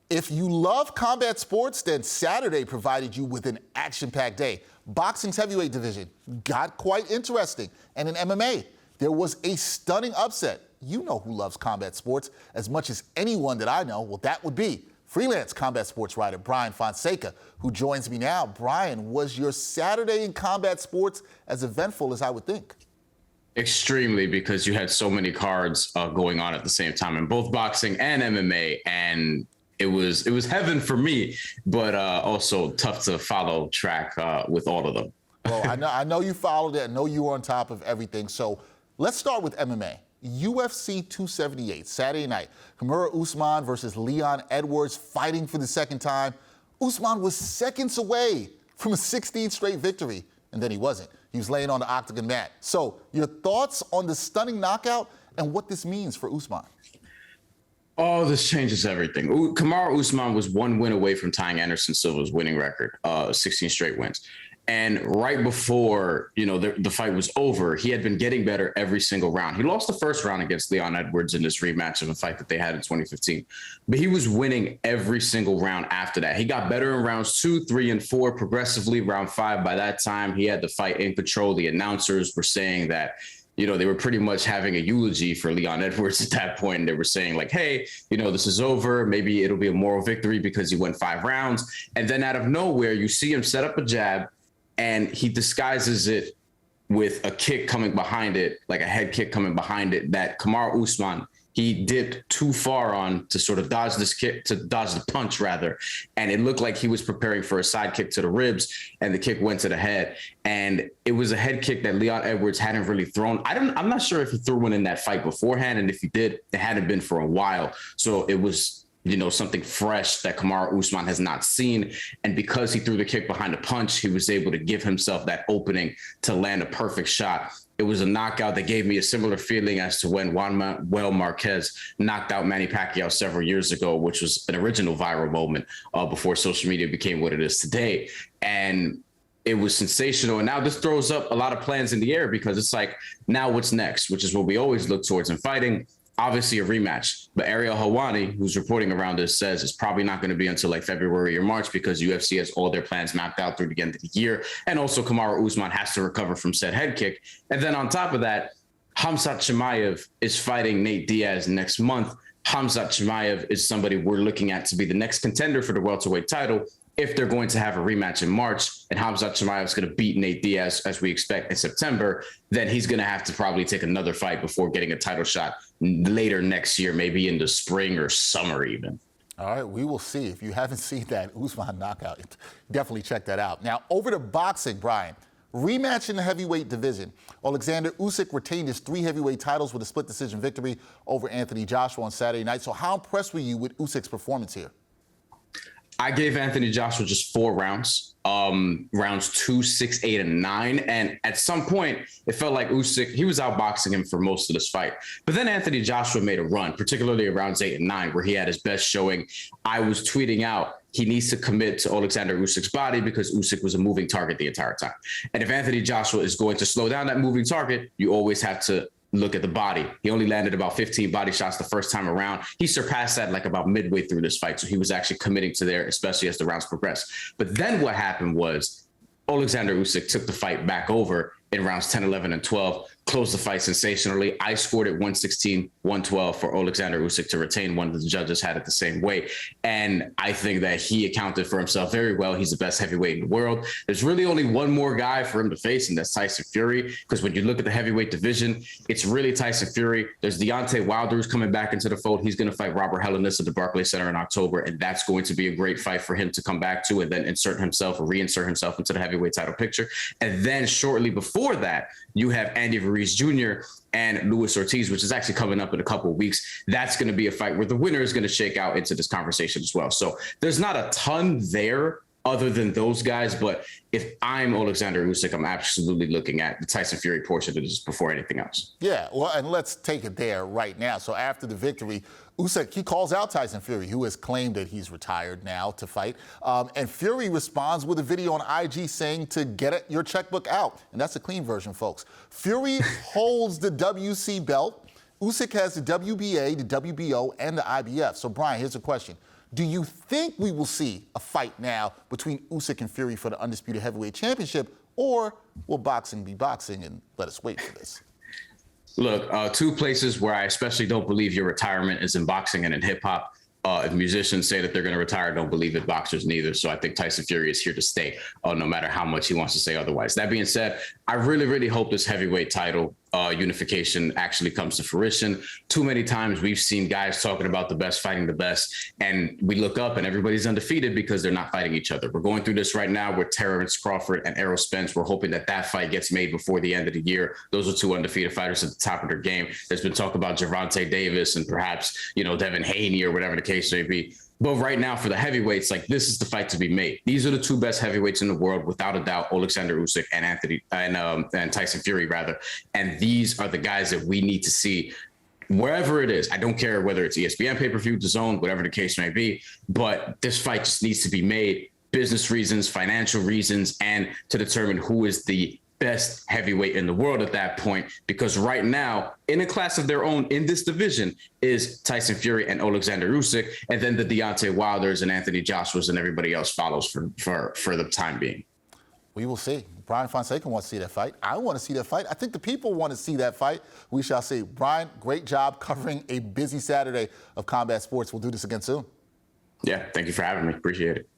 If you love combat sports, then Saturday provided you with an action-packed day. Boxing's heavyweight division got quite interesting. And in MMA, there was a stunning upset. You know who loves combat sports as much as anyone that I know. Well, that would be Freelance Combat Sports Writer Bryan Fonseca, who joins me now. Bryan, was your Saturday in combat sports as eventful as I would think? Extremely, because you had so many cards going on at the same time in both boxing and MMA, and it was heaven for me, but also tough to follow track with all of them. Well, I know you followed it. I know you were on top of everything. So let's start with MMA. UFC 278, Saturday night. Kamaru Usman versus Leon Edwards fighting for the second time. Usman was seconds away from a 16th straight victory, and then he wasn't. He was laying on the octagon mat. So your thoughts on the stunning knockout and what this means for Usman? Oh, this changes everything. Kamaru Usman was one win away from tying Anderson Silva's winning record, 16 straight wins. And right before, the fight was over, he had been getting better every single round. He lost the first round against Leon Edwards in this rematch of a fight that they had in 2015. But he was winning every single round after that. He got better in rounds 2, 3, and 4, progressively. Round 5, by that time, he had the fight in control. The announcers were saying that they were pretty much having a eulogy for Leon Edwards at that point. And they were saying like, hey, this is over. Maybe it'll be a moral victory because he went 5 rounds. And then out of nowhere, you see him set up a jab and he disguises it with a kick coming behind it, like a head kick coming behind it, that Kamaru Usman, he dipped too far on to sort of dodge this kick, to dodge the punch rather. And it looked like he was preparing for a side kick to the ribs, and the kick went to the head. And it was a head kick that Leon Edwards hadn't really thrown. I'm not sure if he threw one in that fight beforehand. And if he did, it hadn't been for a while. So it was, something fresh that Kamaru Usman has not seen. And because he threw the kick behind the punch, he was able to give himself that opening to land a perfect shot. It was a knockout that gave me a similar feeling as to when Juan Manuel Marquez knocked out Manny Pacquiao several years ago, which was an original viral moment before social media became what it is today. And it was sensational. And now this throws up a lot of plans in the air, because it's like, now what's next, which is what we always look towards in fighting. Obviously a rematch, but Ariel Helwani, who's reporting around this, says it's probably not going to be until like February or March, because UFC has all their plans mapped out through the end of the year. And also Kamaru Usman has to recover from said head kick. And then on top of that, Khamzat Chimaev is fighting Nate Diaz next month. Khamzat Chimaev is somebody we're looking at to be the next contender for the welterweight title if they're going to have a rematch in March, and Khamzat Chimaev is going to beat Nate Diaz, as we expect, in September, then he's going to have to probably take another fight before getting a title shot later next year, maybe in the spring or summer even. All right, we will see. If you haven't seen that Usman knockout, definitely check that out. Now, over to boxing, Bryan. Rematch in the heavyweight division. Oleksandr Usyk retained his 3 heavyweight titles with a split decision victory over Anthony Joshua on Saturday night. So how impressed were you with Usyk's performance here? I gave Anthony Joshua just 4 rounds, rounds 2, 6, 8, and 9. And at some point, it felt like Usyk, he was outboxing him for most of this fight. But then Anthony Joshua made a run, particularly at rounds 8 and 9, where he had his best showing. I was tweeting out, he needs to commit to Oleksandr Usyk's body, because Usyk was a moving target the entire time. And if Anthony Joshua is going to slow down that moving target, you always have to look at the body. He only landed about 15 body shots the first time around. He surpassed that like about midway through this fight. So he was actually committing to there, especially as the rounds progressed. But then what happened was Oleksandr Usyk took the fight back over in rounds 10, 11, and 12, closed the fight sensationally. I scored it 116-112 for Oleksandr Usyk to retain. One of the judges had it the same way. And I think that he accounted for himself very well. He's the best heavyweight in the world. There's really only one more guy for him to face, and that's Tyson Fury. Because when you look at the heavyweight division, it's really Tyson Fury. There's Deontay Wilder who's coming back into the fold. He's going to fight Robert Helenius at the Barclays Center in October. And that's going to be a great fight for him to come back to and then insert himself or reinsert himself into the heavyweight title picture. And then shortly before that, you have Andy Ruiz Jr. and Luis Ortiz, which is actually coming up in a couple of weeks. That's going to be a fight where the winner is going to shake out into this conversation as well. So there's not a ton there other than those guys. But if I'm Oleksandr Usyk, I'm absolutely looking at the Tyson Fury portion of this before anything else. Yeah, well, and let's take it there right now. So after the victory, Usyk, he calls out Tyson Fury, who has claimed that he's retired now to fight. And Fury responds with a video on IG saying to get your checkbook out. And that's a clean version, folks. Fury holds the WC belt. Usyk has the WBA, the WBO, and the IBF. So, Bryan, here's a question. Do you think we will see a fight now between Usyk and Fury for the undisputed heavyweight championship, or will boxing be boxing and let us wait for this? Look, two places where I especially don't believe your retirement is in boxing and in hip hop. If musicians say that they're going to retire, don't believe it. Boxers neither. So I think Tyson Fury is here to stay, no matter how much he wants to say otherwise. That being said, I really, really hope this heavyweight title unification actually comes to fruition. Too many times we've seen guys talking about the best fighting the best, and we look up and everybody's undefeated because they're not fighting each other. We're going through this right now with Terrence Crawford and Errol Spence. We're hoping that that fight gets made before the end of the year. Those are two undefeated fighters at the top of their game. There's been talk about Gervonta Davis and perhaps, Devin Haney or whatever the case may be. But right now for the heavyweights, this is the fight to be made. These are the two best heavyweights in the world, without a doubt, Oleksandr Usyk and Tyson Fury, rather. And these are the guys that we need to see wherever it is. I don't care whether it's ESPN pay-per-view, DAZN, whatever the case may be, but this fight just needs to be made. Business reasons, financial reasons, and to determine who is the best heavyweight in the world at that point, because right now, in a class of their own in this division, is Tyson Fury and Oleksandr Usyk, and then the Deontay Wilders and Anthony Joshua's and everybody else follows for the time being. We will see. Bryan Fonseca wants to see that fight. I want to see that fight. I think the people want to see that fight. We shall see. Bryan, great job covering a busy Saturday of combat sports. We'll do this again soon. Yeah, thank you for having me. Appreciate it.